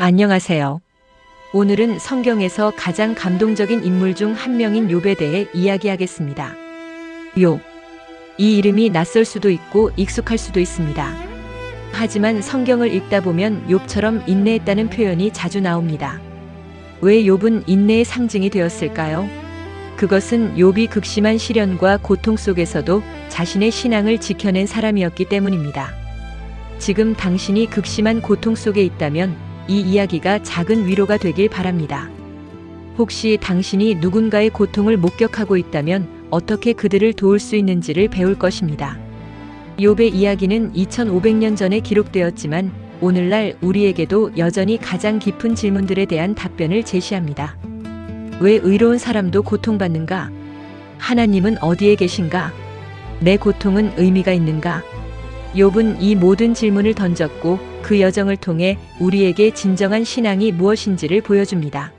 안녕하세요. 오늘은 성경에서 가장 감동적인 인물 중 한 명인 욥에 대해 이야기하겠습니다. 욥. 이 이름이 낯설 수도 있고 익숙할 수도 있습니다. 하지만 성경을 읽다 보면 욥처럼 인내했다는 표현이 자주 나옵니다. 왜 욥은 인내의 상징이 되었을까요? 그것은 욥이 극심한 시련과 고통 속에서도 자신의 신앙을 지켜낸 사람이었기 때문입니다. 지금 당신이 극심한 고통 속에 있다면 이 이야기가 작은 위로가 되길 바랍니다. 혹시 당신이 누군가의 고통을 목격하고 있다면 어떻게 그들을 도울 수 있는지를 배울 것입니다. 욥의 이야기는 2500년 전에 기록되었지만 오늘날 우리에게도 여전히 가장 깊은 질문들에 대한 답변을 제시합니다. 왜 의로운 사람도 고통받는가? 하나님은 어디에 계신가? 내 고통은 의미가 있는가? 욥은 이 모든 질문을 던졌고 그 여정을 통해 우리에게 진정한 신앙이 무엇인지를 보여줍니다.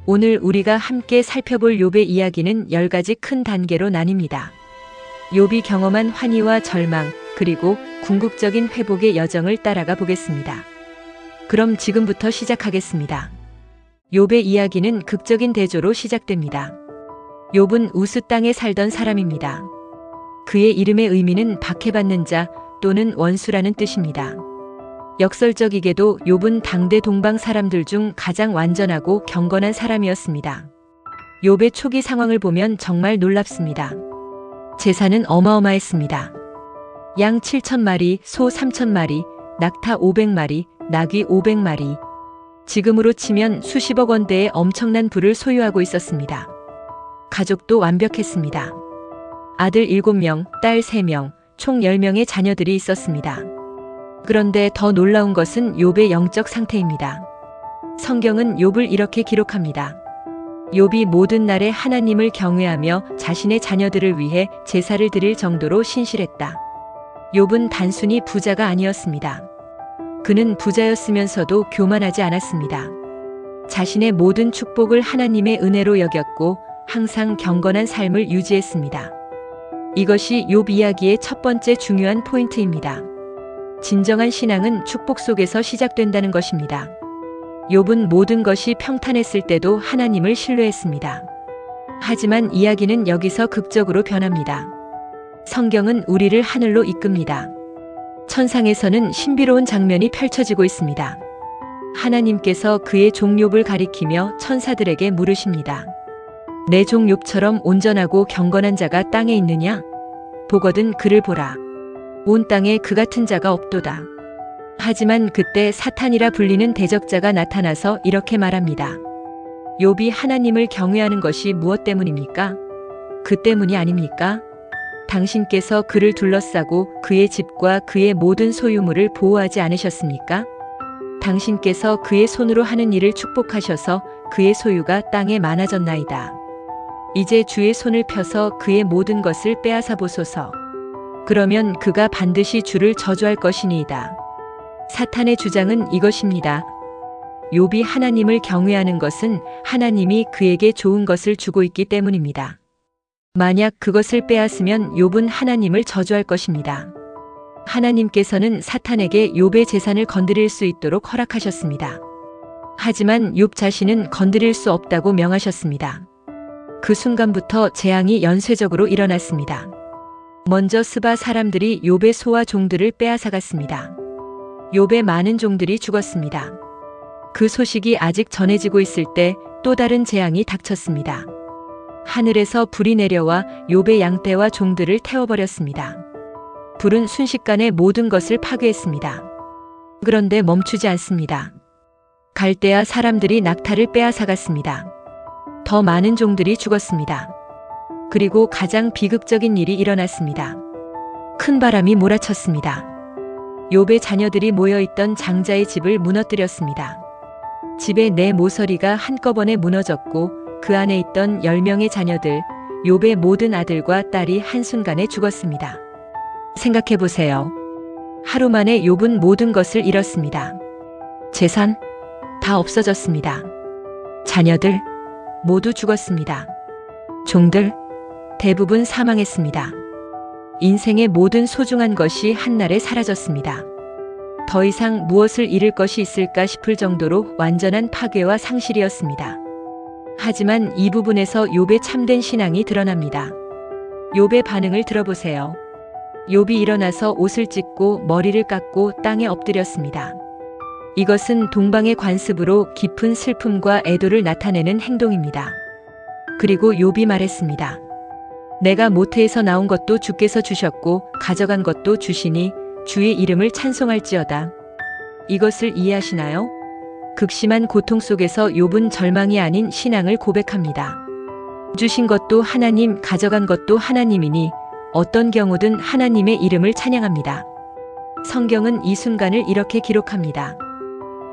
오늘 우리가 함께 살펴볼 욥의 이야기는 10가지 큰 단계로 나뉩니다. 욥이 경험한 환희와 절망, 그리고 궁극적인 회복의 여정을 따라가 보겠습니다. 그럼 지금부터 시작하겠습니다. 욥의 이야기는 극적인 대조로 시작됩니다. 욥은 우스 땅에 살던 사람입니다. 그의 이름의 의미는 박해받는 자 또는 원수라는 뜻입니다. 역설적이게도 욥은 당대 동방 사람들 중 가장 완전하고 경건한 사람이었습니다. 욥의 초기 상황을 보면 정말 놀랍습니다. 재산은 어마어마했습니다. 양 7,000마리, 소 3,000마리, 낙타 500마리, 나귀 500마리. 지금으로 치면 수십억 원대의 엄청난 부를 소유하고 있었습니다. 가족도 완벽했습니다. 아들 7명, 딸 3명, 총 10명의 자녀들이 있었습니다. 그런데 더 놀라운 것은 욥의 영적 상태입니다. 성경은 욥을 이렇게 기록합니다. 욥이 모든 날에 하나님을 경외하며 자신의 자녀들을 위해 제사를 드릴 정도로 신실했다. 욥은 단순히 부자가 아니었습니다. 그는 부자였으면서도 교만하지 않았습니다. 자신의 모든 축복을 하나님의 은혜로 여겼고 항상 경건한 삶을 유지했습니다. 이것이 욥 이야기의 첫 번째 중요한 포인트입니다. 진정한 신앙은 축복 속에서 시작된다는 것입니다. 욥은 모든 것이 평탄했을 때도 하나님을 신뢰했습니다. 하지만 이야기는 여기서 극적으로 변합니다. 성경은 우리를 하늘로 이끕니다. 천상에서는 신비로운 장면이 펼쳐지고 있습니다. 하나님께서 그의 종 욥을 가리키며 천사들에게 물으십니다. 내 종 욥처럼 온전하고 경건한 자가 땅에 있느냐? 보거든 그를 보라. 온 땅에 그 같은 자가 없도다. 하지만 그때 사탄이라 불리는 대적자가 나타나서 이렇게 말합니다. 욥이 하나님을 경외하는 것이 무엇 때문입니까? 그 때문이 아닙니까? 당신께서 그를 둘러싸고 그의 집과 그의 모든 소유물을 보호하지 않으셨습니까? 당신께서 그의 손으로 하는 일을 축복하셔서 그의 소유가 땅에 많아졌나이다. 이제 주의 손을 펴서 그의 모든 것을 빼앗아 보소서. 그러면 그가 반드시 주를 저주할 것이니이다. 사탄의 주장은 이것입니다. 욥이 하나님을 경외하는 것은 하나님이 그에게 좋은 것을 주고 있기 때문입니다. 만약 그것을 빼앗으면 욥은 하나님을 저주할 것입니다. 하나님께서는 사탄에게 욥의 재산을 건드릴 수 있도록 허락하셨습니다. 하지만 욥 자신은 건드릴 수 없다고 명하셨습니다. 그 순간부터 재앙이 연쇄적으로 일어났습니다. 먼저 스바 사람들이 욥의 소와 종들을 빼앗아갔습니다. 욥의 많은 종들이 죽었습니다. 그 소식이 아직 전해지고 있을 때 또 다른 재앙이 닥쳤습니다. 하늘에서 불이 내려와 욥의 양떼와 종들을 태워버렸습니다. 불은 순식간에 모든 것을 파괴했습니다. 그런데 멈추지 않습니다. 갈대아 사람들이 낙타를 빼앗아갔습니다. 더 많은 종들이 죽었습니다. 그리고 가장 비극적인 일이 일어났습니다. 큰 바람이 몰아쳤습니다. 욥의 자녀들이 모여있던 장자의 집을 무너뜨렸습니다. 집의 네 모서리가 한꺼번에 무너졌고 그 안에 있던 10명의 자녀들, 욥의 모든 아들과 딸이 한순간에 죽었습니다. 생각해보세요. 하루 만에 욥은 모든 것을 잃었습니다. 재산? 다 없어졌습니다. 자녀들? 모두 죽었습니다. 종들? 대부분 사망했습니다. 인생의 모든 소중한 것이 한날에 사라졌습니다. 더 이상 무엇을 잃을 것이 있을까 싶을 정도로 완전한 파괴와 상실이었습니다. 하지만 이 부분에서 욥의 참된 신앙이 드러납니다. 욥의 반응을 들어보세요. 욥이 일어나서 옷을 찢고 머리를 깎고 땅에 엎드렸습니다. 이것은 동방의 관습으로 깊은 슬픔과 애도를 나타내는 행동입니다. 그리고 욥이 말했습니다. 내가 모태에서 나온 것도 주께서 주셨고 가져간 것도 주시니 주의 이름을 찬송할지어다. 이것을 이해하시나요? 극심한 고통 속에서 욥은 절망이 아닌 신앙을 고백합니다. 주신 것도 하나님, 가져간 것도 하나님이니 어떤 경우든 하나님의 이름을 찬양합니다. 성경은 이 순간을 이렇게 기록합니다.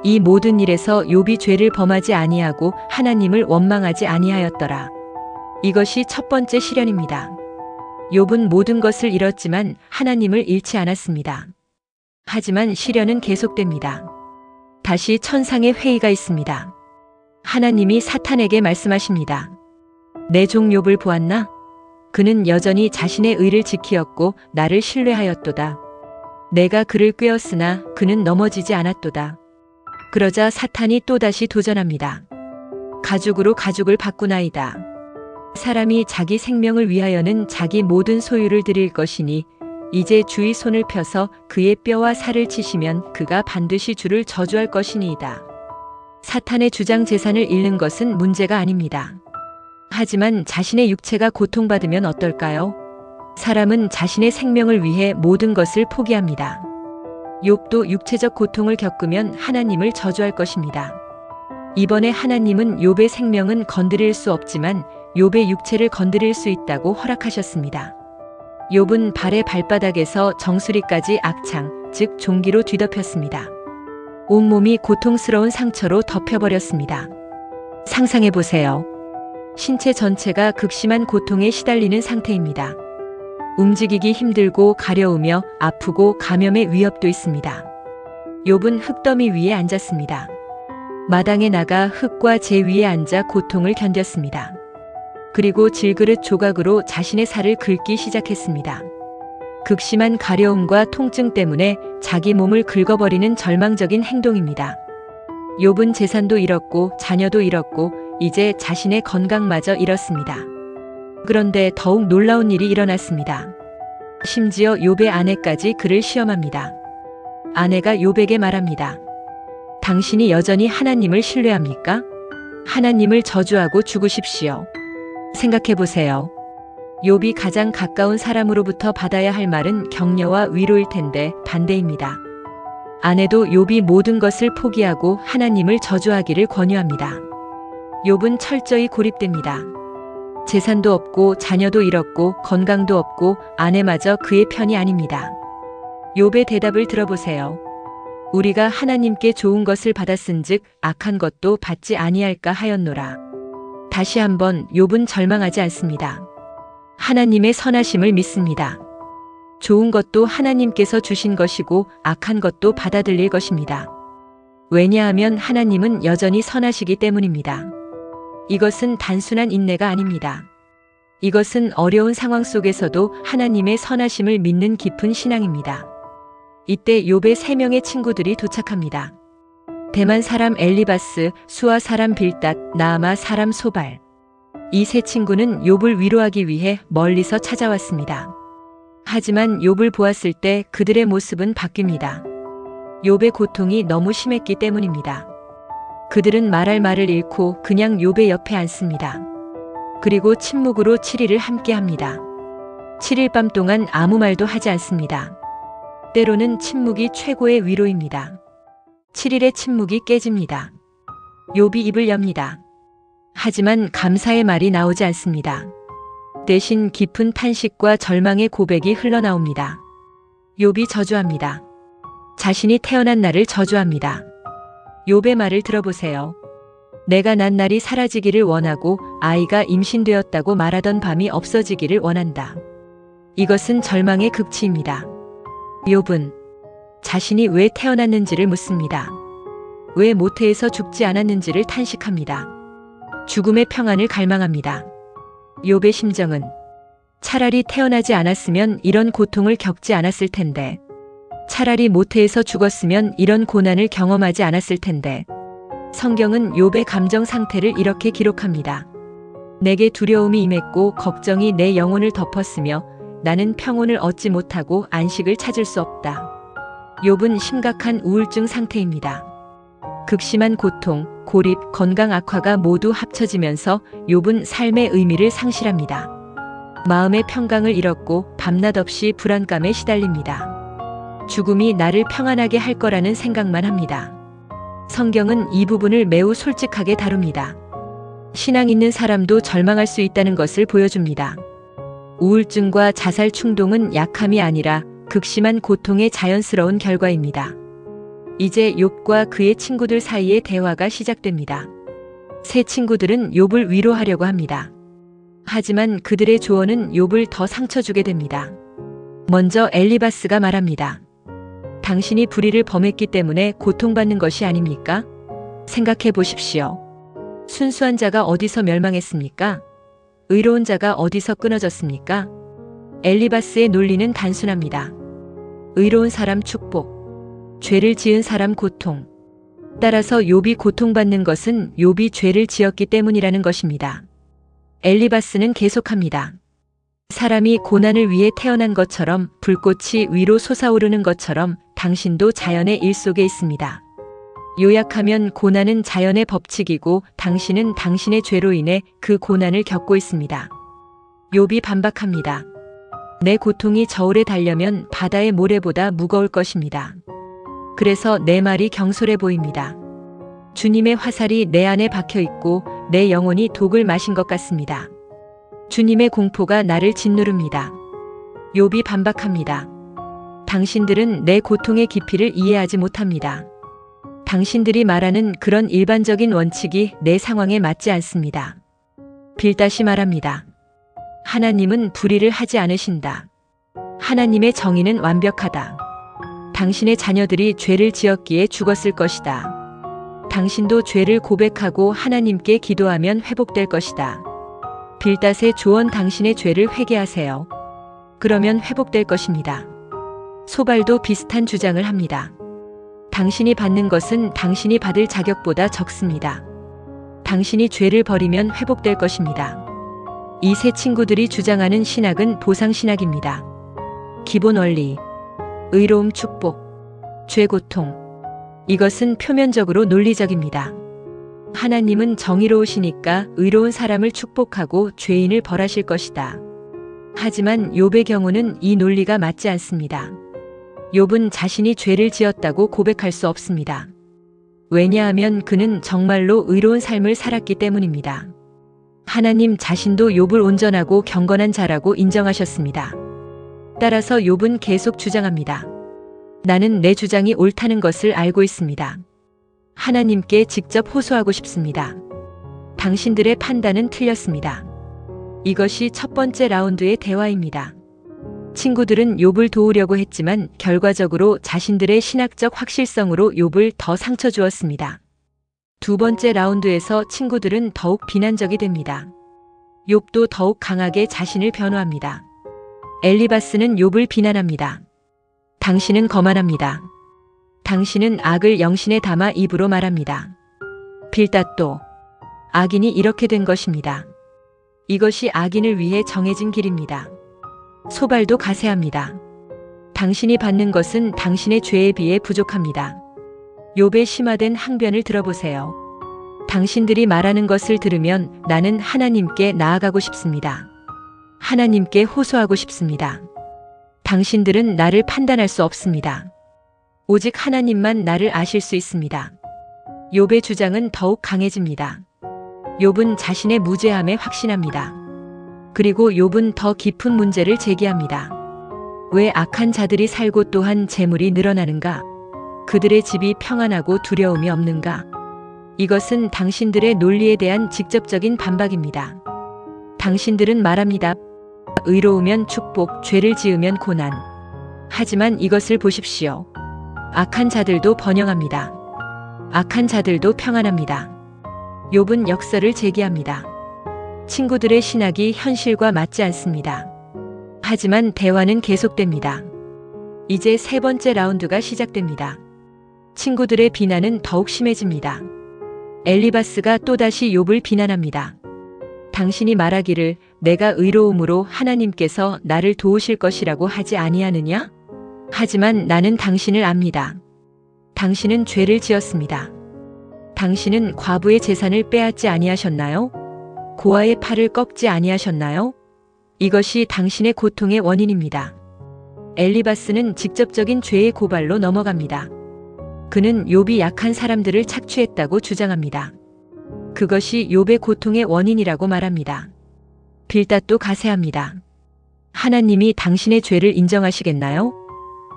이 모든 일에서 욥이 죄를 범하지 아니하고 하나님을 원망하지 아니하였더라. 이것이 첫 번째 시련입니다. 욥은 모든 것을 잃었지만 하나님을 잃지 않았습니다. 하지만 시련은 계속됩니다. 다시 천상의 회의가 있습니다. 하나님이 사탄에게 말씀하십니다. 내 종 욥을 보았나? 그는 여전히 자신의 의를 지키었고 나를 신뢰하였도다. 내가 그를 꾀었으나 그는 넘어지지 않았도다. 그러자 사탄이 또다시 도전합니다. 가죽으로 가죽을 바꾸나이다. 사람이 자기 생명을 위하여는 자기 모든 소유를 드릴 것이니 이제 주의 손을 펴서 그의 뼈와 살을 치시면 그가 반드시 주를 저주할 것이니이다. 사탄의 주장 재산을 잃는 것은 문제가 아닙니다. 하지만 자신의 육체가 고통받으면 어떨까요? 사람은 자신의 생명을 위해 모든 것을 포기합니다. 욥도 육체적 고통을 겪으면 하나님을 저주할 것입니다. 이번에 하나님은 욥의 생명은 건드릴 수 없지만 욥의 육체를 건드릴 수 있다고 허락하셨습니다. 욥은 발의 발바닥에서 정수리까지 악창, 즉 종기로 뒤덮였습니다. 온몸이 고통스러운 상처로 덮여버렸습니다. 상상해 보세요. 신체 전체가 극심한 고통에 시달리는 상태입니다. 움직이기 힘들고 가려우며 아프고 감염의 위협도 있습니다. 욥은 흙더미 위에 앉았습니다. 마당에 나가 흙과 재 위에 앉아 고통을 견뎠습니다. 그리고 질그릇 조각으로 자신의 살을 긁기 시작했습니다. 극심한 가려움과 통증 때문에 자기 몸을 긁어버리는 절망적인 행동입니다. 욥은 재산도 잃었고 자녀도 잃었고 이제 자신의 건강마저 잃었습니다. 그런데 더욱 놀라운 일이 일어났습니다. 심지어 욥의 아내까지 그를 시험합니다. 아내가 욥에게 말합니다. 당신이 여전히 하나님을 신뢰합니까? 하나님을 저주하고 죽으십시오. 생각해 보세요. 욥이 가장 가까운 사람으로부터 받아야 할 말은 격려와 위로일 텐데 반대입니다. 아내도 욥이 모든 것을 포기하고 하나님을 저주하기를 권유합니다. 욥은 철저히 고립됩니다. 재산도 없고 자녀도 잃었고 건강도 없고 아내마저 그의 편이 아닙니다. 욥의 대답을 들어보세요. 우리가 하나님께 좋은 것을 받았은즉 악한 것도 받지 아니할까 하였노라. 다시 한번 욥은 절망하지 않습니다. 하나님의 선하심을 믿습니다. 좋은 것도 하나님께서 주신 것이고 악한 것도 받아들일 것입니다. 왜냐하면 하나님은 여전히 선하시기 때문입니다. 이것은 단순한 인내가 아닙니다. 이것은 어려운 상황 속에서도 하나님의 선하심을 믿는 깊은 신앙입니다. 이때 욥의 3명의 친구들이 도착합니다. 대만 사람 엘리바스, 수아 사람 빌닷, 나아마 사람 소발. 이 세 친구는 욥을 위로하기 위해 멀리서 찾아왔습니다. 하지만 욥을 보았을 때 그들의 모습은 바뀝니다. 욥의 고통이 너무 심했기 때문입니다. 그들은 말할 말을 잃고 그냥 욥의 옆에 앉습니다. 그리고 침묵으로 7일을 함께합니다. 7일 밤 동안 아무 말도 하지 않습니다. 때로는 침묵이 최고의 위로입니다. 7일의 침묵이 깨집니다. 욥이 입을 엽니다. 하지만 감사의 말이 나오지 않습니다. 대신 깊은 탄식과 절망의 고백이 흘러나옵니다. 욥이 저주합니다. 자신이 태어난 날을 저주합니다. 욥의 말을 들어보세요. 내가 난 날이 사라지기를 원하고 아이가 임신되었다고 말하던 밤이 없어지기를 원한다. 이것은 절망의 극치입니다. 욥은 자신이 왜 태어났는지를 묻습니다. 왜 모태에서 죽지 않았는지를 탄식합니다. 죽음의 평안을 갈망합니다. 욥의 심정은 차라리 태어나지 않았으면 이런 고통을 겪지 않았을 텐데, 차라리 모태에서 죽었으면 이런 고난을 경험하지 않았을 텐데. 성경은 욥의 감정 상태를 이렇게 기록합니다. 내게 두려움이 임했고 걱정이 내 영혼을 덮었으며 나는 평온을 얻지 못하고 안식을 찾을 수 없다. 욥은 심각한 우울증 상태입니다. 극심한 고통, 고립, 건강 악화가 모두 합쳐지면서 욥은 삶의 의미를 상실합니다. 마음의 평강을 잃었고 밤낮 없이 불안감에 시달립니다. 죽음이 나를 평안하게 할 거라는 생각만 합니다. 성경은 이 부분을 매우 솔직하게 다룹니다. 신앙 있는 사람도 절망할 수 있다는 것을 보여줍니다. 우울증과 자살 충동은 약함이 아니라 극심한 고통의 자연스러운 결과입니다. 이제 욥과 그의 친구들 사이의 대화가 시작됩니다. 세 친구들은 욥을 위로하려고 합니다. 하지만 그들의 조언은 욥을 더 상처 주게 됩니다. 먼저 엘리바스가 말합니다. 당신이 불의를 범했기 때문에 고통받는 것이 아닙니까? 생각해 보십시오. 순수한 자가 어디서 멸망했습니까? 의로운 자가 어디서 끊어졌습니까? 엘리바스의 논리는 단순합니다. 의로운 사람 축복, 죄를 지은 사람 고통. 따라서 욥이 고통받는 것은 욥이 죄를 지었기 때문이라는 것입니다. 엘리바스는 계속합니다. 사람이 고난을 위해 태어난 것처럼 불꽃이 위로 솟아오르는 것처럼 당신도 자연의 일 속에 있습니다. 요약하면 고난은 자연의 법칙이고 당신은 당신의 죄로 인해 그 고난을 겪고 있습니다. 욥이 반박합니다. 내 고통이 저울에 달려면 바다의 모래보다 무거울 것입니다. 그래서 내 말이 경솔해 보입니다. 주님의 화살이 내 안에 박혀 있고 내 영혼이 독을 마신 것 같습니다. 주님의 공포가 나를 짓누릅니다. 욥이 반박합니다. 당신들은 내 고통의 깊이를 이해하지 못합니다. 당신들이 말하는 그런 일반적인 원칙이 내 상황에 맞지 않습니다. 빌닷이 말합니다. 하나님은 불의를 하지 않으신다. 하나님의 정의는 완벽하다. 당신의 자녀들이 죄를 지었기에 죽었을 것이다. 당신도 죄를 고백하고 하나님께 기도하면 회복될 것이다. 빌닷의 조언 당신의 죄를 회개하세요. 그러면 회복될 것입니다. 소발도 비슷한 주장을 합니다. 당신이 받는 것은 당신이 받을 자격보다 적습니다. 당신이 죄를 버리면 회복될 것입니다. 이 세 친구들이 주장하는 신학은 보상신학입니다. 기본 원리, 의로움 축복, 죄 고통. 이것은 표면적으로 논리적입니다. 하나님은 정의로우시니까 의로운 사람을 축복하고 죄인을 벌하실 것이다. 하지만 욥의 경우는 이 논리가 맞지 않습니다. 욥은 자신이 죄를 지었다고 고백할 수 없습니다. 왜냐하면 그는 정말로 의로운 삶을 살았기 때문입니다. 하나님 자신도 욥을 온전하고 경건한 자라고 인정하셨습니다. 따라서 욥은 계속 주장합니다. 나는 내 주장이 옳다는 것을 알고 있습니다. 하나님께 직접 호소하고 싶습니다. 당신들의 판단은 틀렸습니다. 이것이 첫 번째 라운드의 대화입니다. 친구들은 욥을 도우려고 했지만 결과적으로 자신들의 신학적 확실성으로 욥을 더 상처 주었습니다. 두 번째 라운드에서 친구들은 더욱 비난적이 됩니다. 욥도 더욱 강하게 자신을 변호합니다. 엘리바스는 욥을 비난합니다. 당신은 거만합니다. 당신은 악을 영신에 담아 입으로 말합니다. 빌닷도 악인이 이렇게 된 것입니다. 이것이 악인을 위해 정해진 길입니다. 소발도 가세합니다. 당신이 받는 것은 당신의 죄에 비해 부족합니다. 욥의 심화된 항변을 들어보세요. 당신들이 말하는 것을 들으면 나는 하나님께 나아가고 싶습니다. 하나님께 호소하고 싶습니다. 당신들은 나를 판단할 수 없습니다. 오직 하나님만 나를 아실 수 있습니다. 욥의 주장은 더욱 강해집니다. 욥은 자신의 무죄함에 확신합니다. 그리고 욥은 더 깊은 문제를 제기합니다. 왜 악한 자들이 살고 또한 재물이 늘어나는가? 그들의 집이 평안하고 두려움이 없는가? 이것은 당신들의 논리에 대한 직접적인 반박입니다. 당신들은 말합니다. 의로우면 축복, 죄를 지으면 고난. 하지만 이것을 보십시오. 악한 자들도 번영합니다. 악한 자들도 평안합니다. 욥은 역설을 제기합니다. 친구들의 신학이 현실과 맞지 않습니다. 하지만 대화는 계속됩니다. 이제 세 번째 라운드가 시작됩니다. 친구들의 비난은 더욱 심해집니다. 엘리바스가 또다시 욥을 비난합니다. 당신이 말하기를 내가 의로움으로 하나님께서 나를 도우실 것이라고 하지 아니하느냐? 하지만 나는 당신을 압니다. 당신은 죄를 지었습니다. 당신은 과부의 재산을 빼앗지 아니하셨나요? 고아의 팔을 꺾지 아니하셨나요? 이것이 당신의 고통의 원인입니다. 엘리바스는 직접적인 죄의 고발로 넘어갑니다. 그는 욥이 약한 사람들을 착취했다고 주장합니다. 그것이 욥의 고통의 원인이라고 말합니다. 빌닷도 가세합니다. 하나님이 당신의 죄를 인정하시겠나요?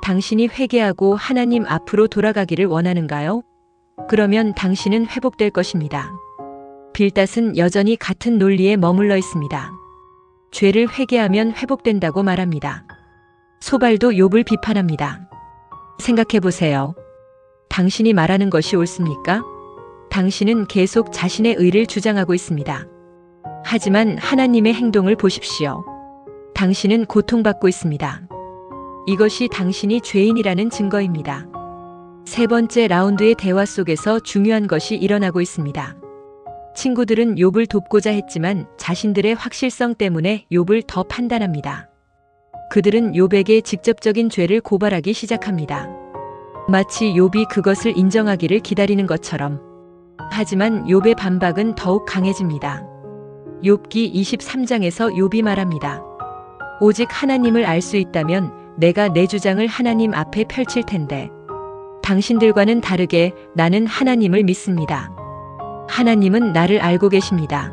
당신이 회개하고 하나님 앞으로 돌아가기를 원하는가요? 그러면 당신은 회복될 것입니다. 빌닷은 여전히 같은 논리에 머물러 있습니다. 죄를 회개하면 회복된다고 말합니다. 소발도 욥을 비판합니다. 생각해 보세요. 당신이 말하는 것이 옳습니까? 당신은 계속 자신의 의를 주장하고 있습니다. 하지만 하나님의 행동을 보십시오. 당신은 고통받고 있습니다. 이것이 당신이 죄인이라는 증거입니다. 세 번째 라운드의 대화 속에서 중요한 것이 일어나고 있습니다. 친구들은 욥을 돕고자 했지만 자신들의 확실성 때문에 욥을 더 판단합니다. 그들은 욥에게 직접적인 죄를 고발하기 시작합니다. 마치 욥이 그것을 인정하기를 기다리는 것처럼. 하지만 욥의 반박은 더욱 강해집니다. 욥기 23장에서 욥이 말합니다. 오직 하나님을 알 수 있다면 내가 내 주장을 하나님 앞에 펼칠 텐데. 당신들과는 다르게 나는 하나님을 믿습니다. 하나님은 나를 알고 계십니다.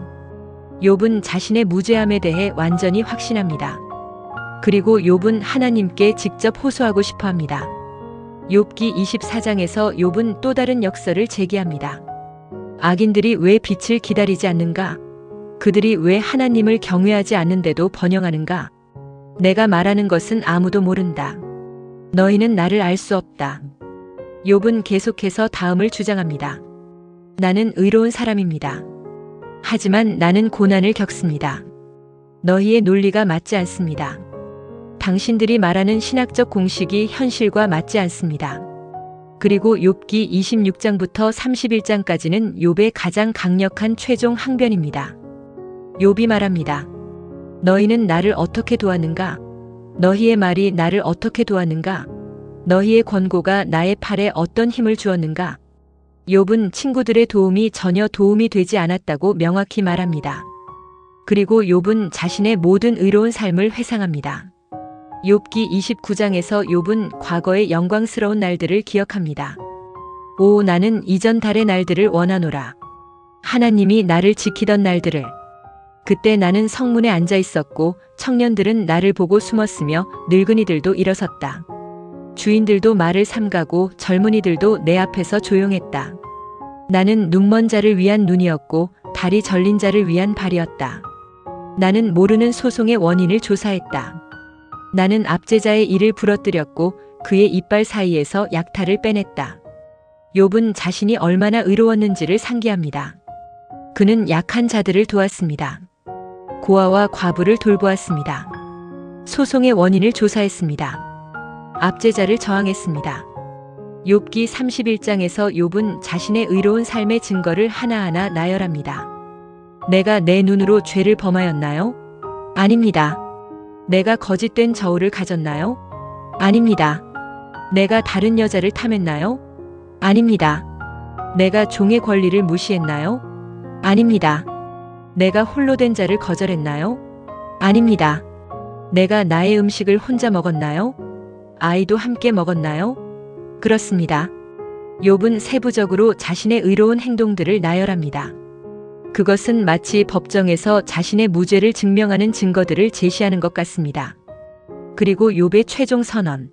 욥은 자신의 무죄함에 대해 완전히 확신합니다. 그리고 욥은 하나님께 직접 호소하고 싶어 합니다. 욥기 24장에서 욥은 또 다른 역설을 제기합니다. 악인들이 왜 빛을 기다리지 않는가? 그들이 왜 하나님을 경외하지 않는데도 번영하는가? 내가 말하는 것은 아무도 모른다. 너희는 나를 알 수 없다. 욥은 계속해서 다음을 주장합니다. 나는 의로운 사람입니다. 하지만 나는 고난을 겪습니다. 너희의 논리가 맞지 않습니다. 당신들이 말하는 신학적 공식이 현실과 맞지 않습니다. 그리고 욥기 26장부터 31장까지는 욥의 가장 강력한 최종 항변입니다. 욥이 말합니다. 너희는 나를 어떻게 도왔는가? 너희의 말이 나를 어떻게 도왔는가? 너희의 권고가 나의 팔에 어떤 힘을 주었는가? 욥은 친구들의 도움이 전혀 도움이 되지 않았다고 명확히 말합니다. 그리고 욥은 자신의 모든 의로운 삶을 회상합니다. 욥기 29장에서 욥은 과거의 영광스러운 날들을 기억합니다. 오, 나는 이전 달의 날들을 원하노라. 하나님이 나를 지키던 날들을. 그때 나는 성문에 앉아 있었고 청년들은 나를 보고 숨었으며 늙은이들도 일어섰다. 주인들도 말을 삼가고 젊은이들도 내 앞에서 조용했다. 나는 눈먼 자를 위한 눈이었고 다리 절린 자를 위한 발이었다. 나는 모르는 소송의 원인을 조사했다. 나는 압제자의 이를 부러뜨렸고 그의 이빨 사이에서 약탈을 빼냈다. 욥은 자신이 얼마나 의로웠는지를 상기합니다. 그는 약한 자들을 도왔습니다. 고아와 과부를 돌보았습니다. 소송의 원인을 조사했습니다. 압제자를 저항했습니다. 욥기 31장에서 욥은 자신의 의로운 삶의 증거를 하나하나 나열합니다. 내가 내 눈으로 죄를 범하였나요? 아닙니다. 내가 거짓된 저울을 가졌나요? 아닙니다. 내가 다른 여자를 탐했나요? 아닙니다. 내가 종의 권리를 무시했나요? 아닙니다. 내가 홀로 된 자를 거절했나요? 아닙니다. 내가 나의 음식을 혼자 먹었나요? 아이도 함께 먹었나요? 그렇습니다. 욥은 세부적으로 자신의 의로운 행동들을 나열합니다. 그것은 마치 법정에서 자신의 무죄를 증명하는 증거들을 제시하는 것 같습니다. 그리고 욥의 최종 선언.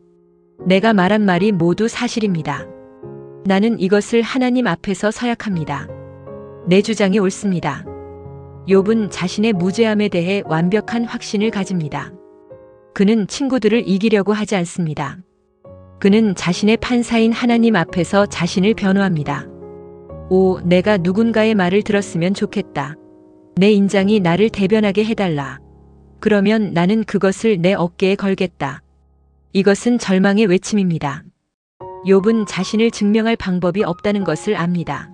내가 말한 말이 모두 사실입니다. 나는 이것을 하나님 앞에서 서약합니다. 내 주장이 옳습니다. 욥은 자신의 무죄함에 대해 완벽한 확신을 가집니다. 그는 친구들을 이기려고 하지 않습니다. 그는 자신의 판사인 하나님 앞에서 자신을 변호합니다. 오, 내가 누군가의 말을 들었으면 좋겠다. 내 인장이 나를 대변하게 해달라. 그러면 나는 그것을 내 어깨에 걸겠다. 이것은 절망의 외침입니다. 욥은 자신을 증명할 방법이 없다는 것을 압니다.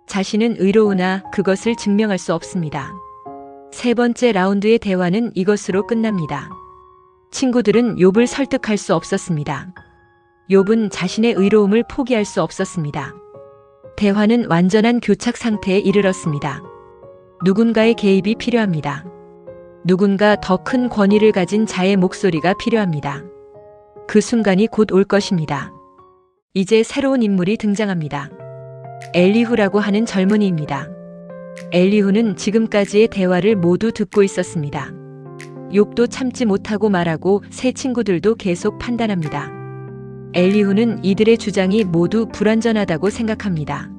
자신은 의로우나 그것을 증명할 수 없습니다. 세 번째 라운드의 대화는 이것으로 끝납니다. 친구들은 욥을 설득할 수 없었습니다. 욥은 자신의 의로움을 포기할 수 없었습니다. 대화는 완전한 교착 상태에 이르렀습니다. 누군가의 개입이 필요합니다. 누군가 더 큰 권위를 가진 자의 목소리가 필요합니다. 그 순간이 곧 올 것입니다. 이제 새로운 인물이 등장합니다. 엘리후라고 하는 젊은이입니다. 엘리후는 지금까지의 대화를 모두 듣고 있었습니다. 욥도 참지 못하고 말하고 새 친구들도 계속 판단합니다. 엘리후는 이들의 주장이 모두 불완전하다고 생각합니다.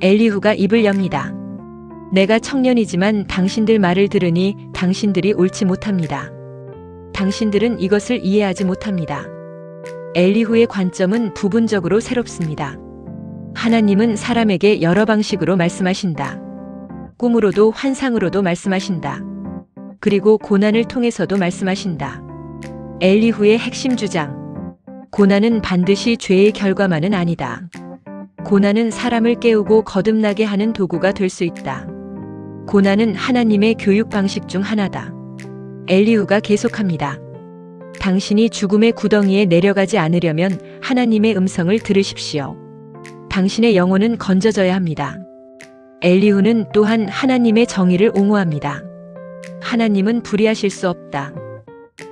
엘리후가 입을 엽니다. 내가 청년이지만 당신들 말을 들으니 당신들이 옳지 못합니다. 당신들은 이것을 이해하지 못합니다. 엘리후의 관점은 부분적으로 새롭습니다. 하나님은 사람에게 여러 방식으로 말씀하신다. 꿈으로도 환상으로도 말씀하신다. 그리고 고난을 통해서도 말씀하신다. 엘리후의 핵심 주장. 고난은 반드시 죄의 결과만은 아니다. 고난은 사람을 깨우고 거듭나게 하는 도구가 될 수 있다. 고난은 하나님의 교육 방식 중 하나다. 엘리후가 계속합니다. 당신이 죽음의 구덩이에 내려가지 않으려면 하나님의 음성을 들으십시오. 당신의 영혼은 건져져야 합니다. 엘리후는 또한 하나님의 정의를 옹호합니다. 하나님은 불의하실 수 없다.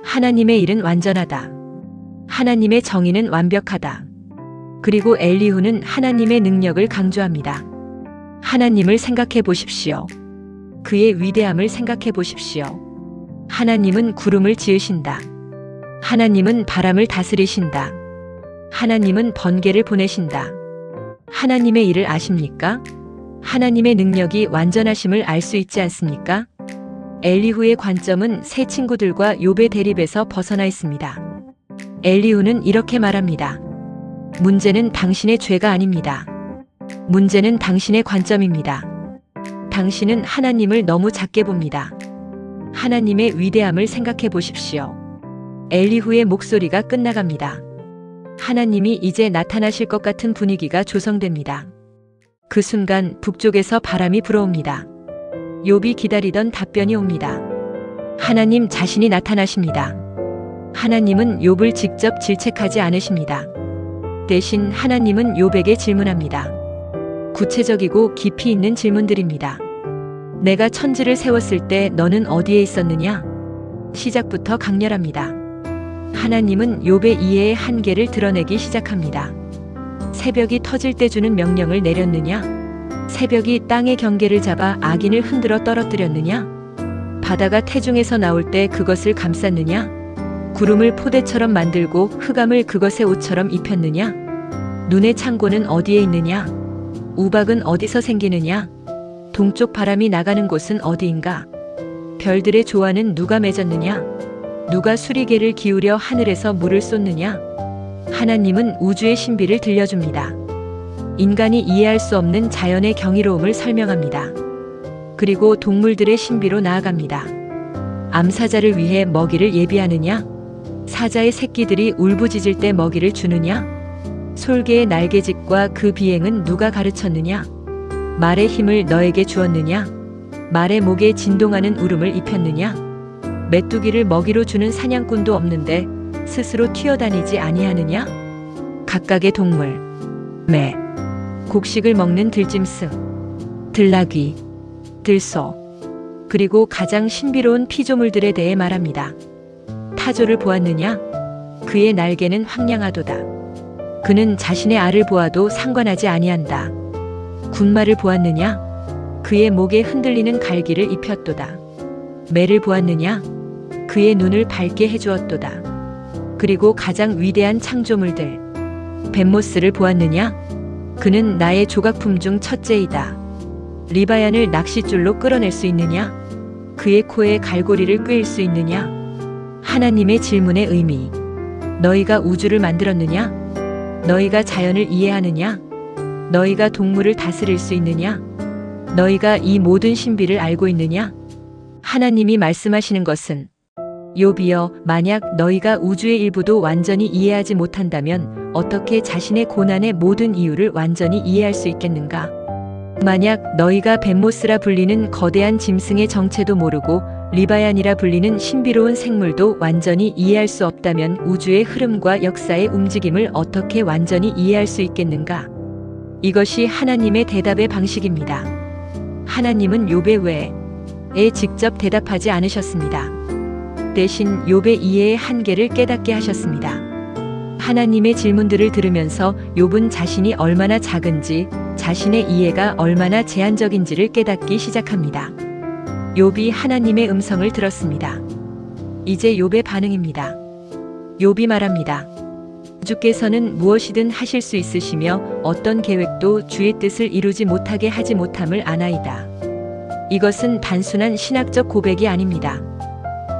하나님의 일은 완전하다. 하나님의 정의는 완벽하다. 그리고 엘리후는 하나님의 능력을 강조합니다. 하나님을 생각해 보십시오. 그의 위대함을 생각해 보십시오. 하나님은 구름을 지으신다. 하나님은 바람을 다스리신다. 하나님은 번개를 보내신다. 하나님의 일을 아십니까? 하나님의 능력이 완전하심을 알 수 있지 않습니까? 엘리후의 관점은 새 친구들과 욥의 대립에서 벗어나 있습니다. 엘리후는 이렇게 말합니다. 문제는 당신의 죄가 아닙니다. 문제는 당신의 관점입니다. 당신은 하나님을 너무 작게 봅니다. 하나님의 위대함을 생각해 보십시오. 엘리후의 목소리가 끝나갑니다. 하나님이 이제 나타나실 것 같은 분위기가 조성됩니다. 그 순간 북쪽에서 바람이 불어옵니다. 욥이 기다리던 답변이 옵니다. 하나님 자신이 나타나십니다. 하나님은 욥을 직접 질책하지 않으십니다. 대신 하나님은 욥에게 질문합니다. 구체적이고 깊이 있는 질문들입니다. 내가 천지를 세웠을 때 너는 어디에 있었느냐? 시작부터 강렬합니다. 하나님은 욥의 이해의 한계를 드러내기 시작합니다. 새벽이 터질 때 주는 명령을 내렸느냐? 새벽이 땅의 경계를 잡아 악인을 흔들어 떨어뜨렸느냐? 바다가 태중에서 나올 때 그것을 감쌌느냐? 구름을 포대처럼 만들고 흑암을 그것의 옷처럼 입혔느냐? 눈의 창고는 어디에 있느냐? 우박은 어디서 생기느냐? 동쪽 바람이 나가는 곳은 어디인가? 별들의 조화는 누가 맺었느냐? 누가 수리개를 기울여 하늘에서 물을 쏟느냐? 하나님은 우주의 신비를 들려줍니다. 인간이 이해할 수 없는 자연의 경이로움을 설명합니다. 그리고 동물들의 신비로 나아갑니다. 암사자를 위해 먹이를 예비하느냐? 사자의 새끼들이 울부짖을 때 먹이를 주느냐? 솔개의 날개짓과 그 비행은 누가 가르쳤느냐? 말의 힘을 너에게 주었느냐? 말의 목에 진동하는 울음을 입혔느냐? 메뚜기를 먹이로 주는 사냥꾼도 없는데 스스로 튀어다니지 아니하느냐? 각각의 동물, 매, 곡식을 먹는 들짐승, 들나귀, 들소, 그리고 가장 신비로운 피조물들에 대해 말합니다. 타조를 보았느냐? 그의 날개는 황량하도다. 그는 자신의 알을 보아도 상관하지 아니한다. 군마를 보았느냐? 그의 목에 흔들리는 갈기를 입혔도다. 매를 보았느냐? 그의 눈을 밝게 해주었도다. 그리고 가장 위대한 창조물들, 뱀모스를 보았느냐? 그는 나의 조각품 중 첫째이다. 리바얀을 낚싯줄로 끌어낼 수 있느냐? 그의 코에 갈고리를 꿰일 수 있느냐? 하나님의 질문의 의미. 너희가 우주를 만들었느냐? 너희가 자연을 이해하느냐? 너희가 동물을 다스릴 수 있느냐? 너희가 이 모든 신비를 알고 있느냐? 하나님이 말씀하시는 것은 욥이여, 만약 너희가 우주의 일부도 완전히 이해하지 못한다면 어떻게 자신의 고난의 모든 이유를 완전히 이해할 수 있겠는가? 만약 너희가 벤모스라 불리는 거대한 짐승의 정체도 모르고 리바얀이라 불리는 신비로운 생물도 완전히 이해할 수 없다면 우주의 흐름과 역사의 움직임을 어떻게 완전히 이해할 수 있겠는가? 이것이 하나님의 대답의 방식입니다. 하나님은 욥의 왜에 직접 대답하지 않으셨습니다. 대신 욥의 이해의 한계를 깨닫게 하셨습니다. 하나님의 질문들을 들으면서 욥은 자신이 얼마나 작은지, 자신의 이해가 얼마나 제한적인지를 깨닫기 시작합니다. 욥이 하나님의 음성을 들었습니다. 이제 욥의 반응입니다. 욥이 말합니다. 주께서는 무엇이든 하실 수 있으시며 어떤 계획도 주의 뜻을 이루지 못하게 하지 못함을 아나이다. 이것은 단순한 신학적 고백이 아닙니다.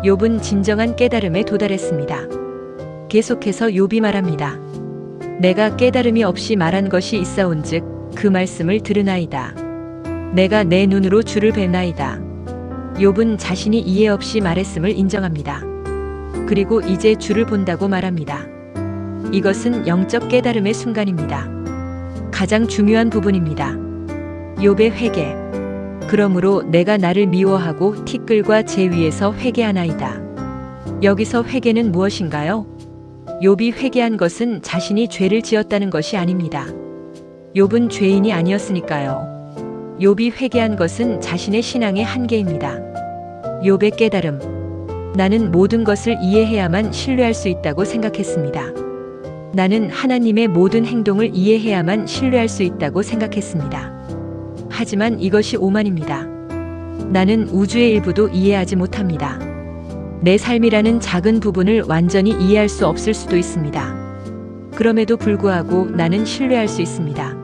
욥은 진정한 깨달음에 도달했습니다. 계속해서 욥이 말합니다. 내가 깨달음이 없이 말한 것이 있사온즉 그 말씀을 들으나이다. 내가 내 눈으로 주를 뵙나이다. 욥은 자신이 이해 없이 말했음을 인정합니다. 그리고 이제 주를 본다고 말합니다. 이것은 영적 깨달음의 순간입니다. 가장 중요한 부분입니다. 욥의 회개. 그러므로 내가 나를 미워하고 티끌과 재 위에서 회개하나이다. 여기서 회개는 무엇인가요? 욥이 회개한 것은 자신이 죄를 지었다는 것이 아닙니다. 욥은 죄인이 아니었으니까요. 욥이 회개한 것은 자신의 신앙의 한계입니다. 욥의 깨달음. 나는 모든 것을 이해해야만 신뢰할 수 있다고 생각했습니다. 나는 하나님의 모든 행동을 이해해야만 신뢰할 수 있다고 생각했습니다. 하지만 이것이 오만입니다. 나는 우주의 일부도 이해하지 못합니다. 내 삶이라는 작은 부분을 완전히 이해할 수 없을 수도 있습니다. 그럼에도 불구하고 나는 신뢰할 수 있습니다.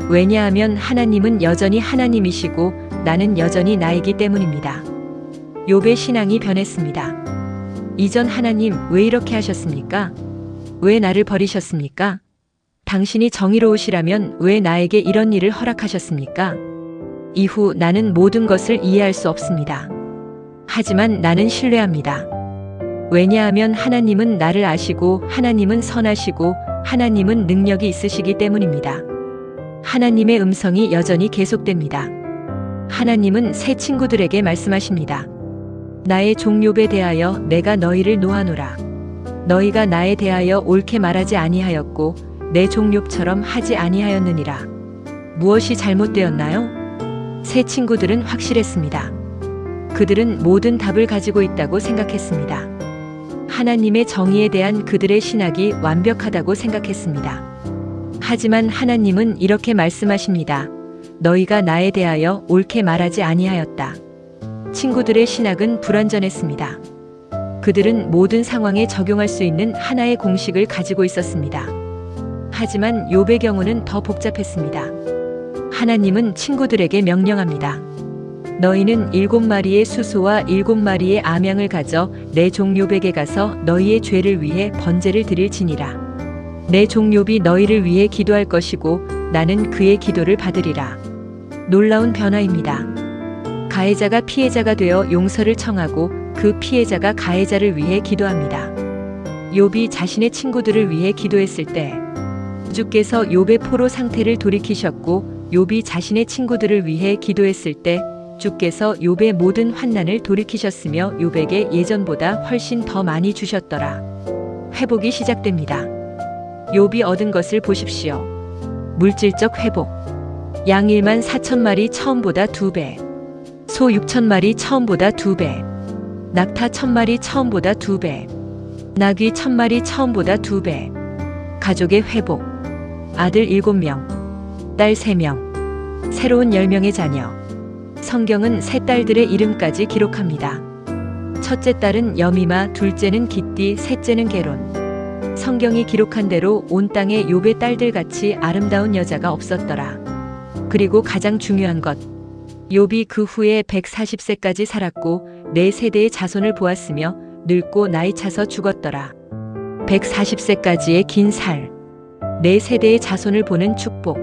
왜냐하면 하나님은 여전히 하나님이시고 나는 여전히 나이기 때문입니다. 욥의 신앙이 변했습니다. 이전 하나님 왜 이렇게 하셨습니까? 왜 나를 버리셨습니까? 당신이 정의로우시라면 왜 나에게 이런 일을 허락하셨습니까? 이후 나는 모든 것을 이해할 수 없습니다. 하지만 나는 신뢰합니다. 왜냐하면 하나님은 나를 아시고 하나님은 선하시고 하나님은 능력이 있으시기 때문입니다. 하나님의 음성이 여전히 계속됩니다. 하나님은 새 친구들에게 말씀하십니다. 나의 종 욥에 대하여 내가 너희를 놓아노라. 너희가 나에 대하여 옳게 말하지 아니하였고 내 종 욥처럼 하지 아니하였느니라. 무엇이 잘못되었나요? 새 친구들은 확실했습니다. 그들은 모든 답을 가지고 있다고 생각했습니다. 하나님의 정의에 대한 그들의 신학이 완벽하다고 생각했습니다. 하지만 하나님은 이렇게 말씀하십니다. 너희가 나에 대하여 옳게 말하지 아니하였다. 친구들의 신학은 불완전했습니다. 그들은 모든 상황에 적용할 수 있는 하나의 공식을 가지고 있었습니다. 하지만 욥의 경우는 더 복잡했습니다. 하나님은 친구들에게 명령합니다. 너희는 7마리의 수소와 7마리의 암양을 가져 내 종 욥에게 가서 너희의 죄를 위해 번제를 드릴지니라. 내 종 욥이 너희를 위해 기도할 것이고 나는 그의 기도를 받으리라. 놀라운 변화입니다. 가해자가 피해자가 되어 용서를 청하고 그 피해자가 가해자를 위해 기도합니다. 욥이 자신의 친구들을 위해 기도했을 때 주께서 욥의 포로 상태를 돌이키셨고 욥이 자신의 친구들을 위해 기도했을 때 주께서 욥의 모든 환난을 돌이키셨으며 욥에게 예전보다 훨씬 더 많이 주셨더라. 회복이 시작됩니다. 욥이 얻은 것을 보십시오. 물질적 회복. 양 1만 4천 마리 처음보다 2배. 소 6천 마리 처음보다 2배. 낙타 1,000마리 처음보다 2배. 나귀 1,000마리 처음보다 2배. 가족의 회복. 아들 7명. 딸 3명. 새로운 10명의 자녀. 성경은 세 딸들의 이름까지 기록합니다. 첫째 딸은 여미마, 둘째는 기띠, 셋째는 게론. 성경이 기록한 대로 온 땅에 욥의 딸들같이 아름다운 여자가 없었더라. 그리고 가장 중요한 것. 욥이 그 후에 140세까지 살았고 4세대의 자손을 보았으며 늙고 나이 차서 죽었더라. 140세까지의 긴 살. 4세대의 자손을 보는 축복.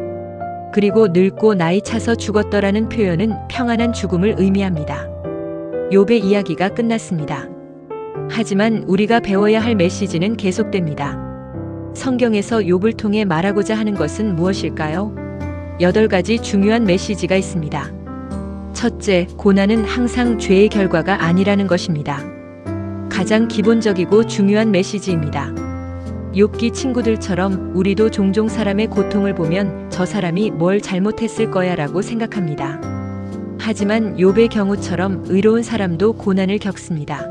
그리고 늙고 나이 차서 죽었더라는 표현은 평안한 죽음을 의미합니다. 욥의 이야기가 끝났습니다. 하지만 우리가 배워야 할 메시지는 계속됩니다. 성경에서 욥을 통해 말하고자 하는 것은 무엇일까요? 8가지 중요한 메시지가 있습니다. 첫째, 고난은 항상 죄의 결과가 아니라는 것입니다. 가장 기본적이고 중요한 메시지입니다. 욥기 친구들처럼 우리도 종종 사람의 고통을 보면 저 사람이 뭘 잘못했을 거야 라고 생각합니다. 하지만 욥의 경우처럼 의로운 사람도 고난을 겪습니다.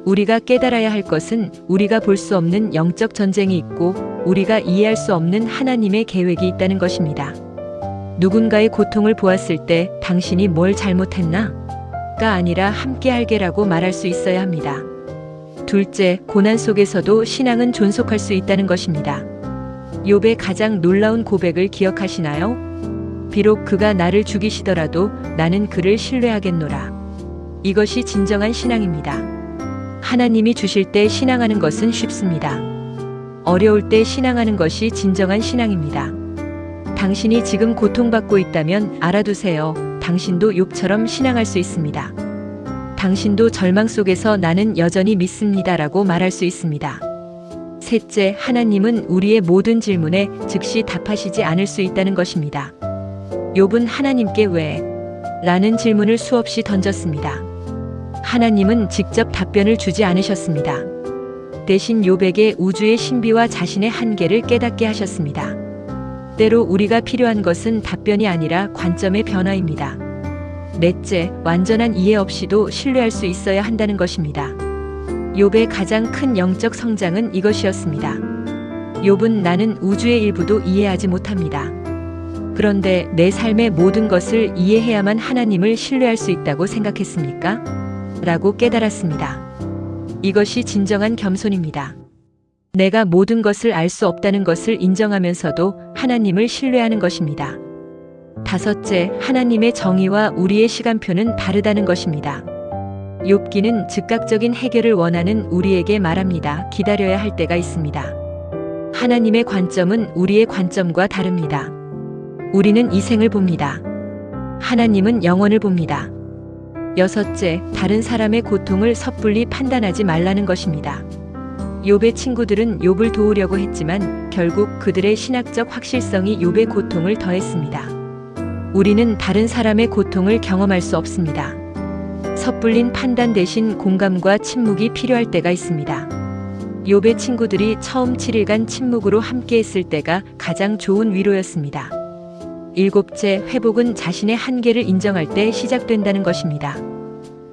우리가 깨달아야 할 것은 우리가 볼 수 없는 영적 전쟁이 있고 우리가 이해할 수 없는 하나님의 계획이 있다는 것입니다. 누군가의 고통을 보았을 때 당신이 뭘 잘못했나? 가 아니라 함께 알게라고 말할 수 있어야 합니다. 둘째, 고난 속에서도 신앙은 존속할 수 있다는 것입니다. 욥의 가장 놀라운 고백을 기억하시나요? 비록 그가 나를 죽이시더라도 나는 그를 신뢰하겠노라. 이것이 진정한 신앙입니다. 하나님이 주실 때 신앙하는 것은 쉽습니다. 어려울 때 신앙하는 것이 진정한 신앙입니다. 당신이 지금 고통받고 있다면 알아두세요. 당신도 욥처럼 신앙할 수 있습니다. 당신도 절망 속에서 나는 여전히 믿습니다라고 말할 수 있습니다. 셋째, 하나님은 우리의 모든 질문에 즉시 답하시지 않을 수 있다는 것입니다. 욥은 하나님께 왜? 라는 질문을 수없이 던졌습니다. 하나님은 직접 답변을 주지 않으셨습니다. 대신 욥에게 우주의 신비와 자신의 한계를 깨닫게 하셨습니다. 때로 우리가 필요한 것은 답변이 아니라 관점의 변화입니다. 넷째, 완전한 이해 없이도 신뢰할 수 있어야 한다는 것입니다. 욥의 가장 큰 영적 성장은 이것이었습니다. 욥은 나는 우주의 일부도 이해하지 못합니다. 그런데 내 삶의 모든 것을 이해해야만 하나님을 신뢰할 수 있다고 생각했습니까? 라고 깨달았습니다. 이것이 진정한 겸손입니다. 내가 모든 것을 알 수 없다는 것을 인정하면서도 하나님을 신뢰하는 것입니다. 다섯째, 하나님의 정의와 우리의 시간표는 다르다는 것입니다. 욥기는 즉각적인 해결을 원하는 우리에게 말합니다. 기다려야 할 때가 있습니다. 하나님의 관점은 우리의 관점과 다릅니다. 우리는 이 생을 봅니다. 하나님은 영원을 봅니다. 여섯째, 다른 사람의 고통을 섣불리 판단하지 말라는 것입니다. 욥의 친구들은 욥을 도우려고 했지만 결국 그들의 신학적 확실성이 욥의 고통을 더했습니다. 우리는 다른 사람의 고통을 경험할 수 없습니다. 섣불린 판단 대신 공감과 침묵이 필요할 때가 있습니다. 욥의 친구들이 처음 7일간 침묵으로 함께했을 때가 가장 좋은 위로였습니다. 일곱째, 회복은 자신의 한계를 인정할 때 시작된다는 것입니다.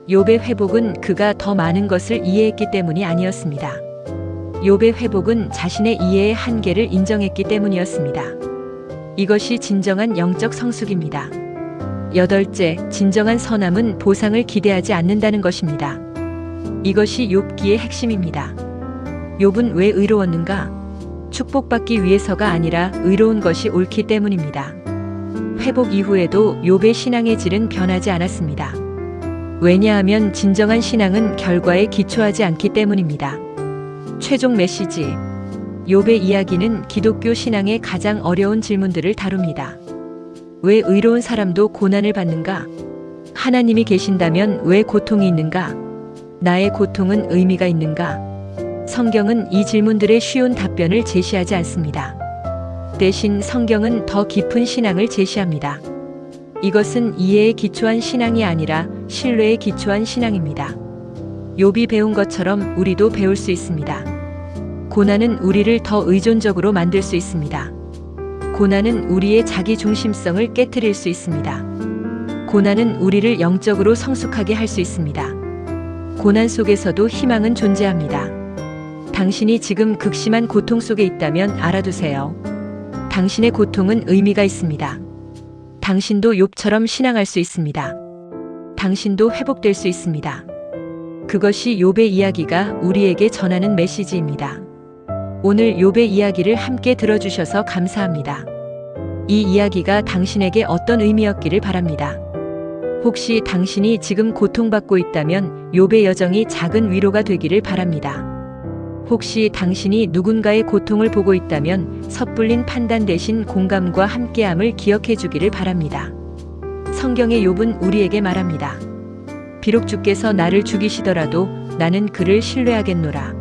욥의 회복은 그가 더 많은 것을 이해했기 때문이 아니었습니다. 욥의 회복은 자신의 이해의 한계를 인정했기 때문이었습니다. 이것이 진정한 영적 성숙입니다. 여덟째, 진정한 선함은 보상을 기대하지 않는다는 것입니다. 이것이 욥기의 핵심입니다. 욥은 왜 의로웠는가? 축복받기 위해서가 아니라 의로운 것이 옳기 때문입니다. 회복 이후에도 욥의 신앙의 질은 변하지 않았습니다. 왜냐하면 진정한 신앙은 결과에 기초하지 않기 때문입니다. 최종 메시지. 욥의 이야기는 기독교 신앙의 가장 어려운 질문들을 다룹니다. 왜 의로운 사람도 고난을 받는가? 하나님이 계신다면 왜 고통이 있는가? 나의 고통은 의미가 있는가? 성경은 이 질문들의 쉬운 답변을 제시하지 않습니다. 대신 성경은 더 깊은 신앙을 제시합니다. 이것은 이해에 기초한 신앙이 아니라 신뢰에 기초한 신앙입니다. 욥이 배운 것처럼 우리도 배울 수 있습니다. 고난은 우리를 더 의존적으로 만들 수 있습니다. 고난은 우리의 자기 중심성을 깨트릴 수 있습니다. 고난은 우리를 영적으로 성숙하게 할 수 있습니다. 고난 속에서도 희망은 존재합니다. 당신이 지금 극심한 고통 속에 있다면 알아두세요. 당신의 고통은 의미가 있습니다. 당신도 욥처럼 신앙할 수 있습니다. 당신도 회복될 수 있습니다. 그것이 욥의 이야기가 우리에게 전하는 메시지입니다. 오늘 욥의 이야기를 함께 들어주셔서 감사합니다. 이 이야기가 당신에게 어떤 의미였기를 바랍니다. 혹시 당신이 지금 고통받고 있다면 욥의 여정이 작은 위로가 되기를 바랍니다. 혹시 당신이 누군가의 고통을 보고 있다면 섣불린 판단 대신 공감과 함께함을 기억해 주기를 바랍니다. 성경의 욥은 우리에게 말합니다. 비록 주께서 나를 죽이시더라도 나는 그를 신뢰하겠노라.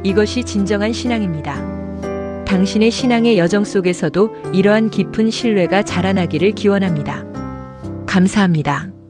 이것이 진정한 신앙입니다. 당신의 신앙의 여정 속에서도 이러한 깊은 신뢰가 자라나기를 기원합니다. 감사합니다.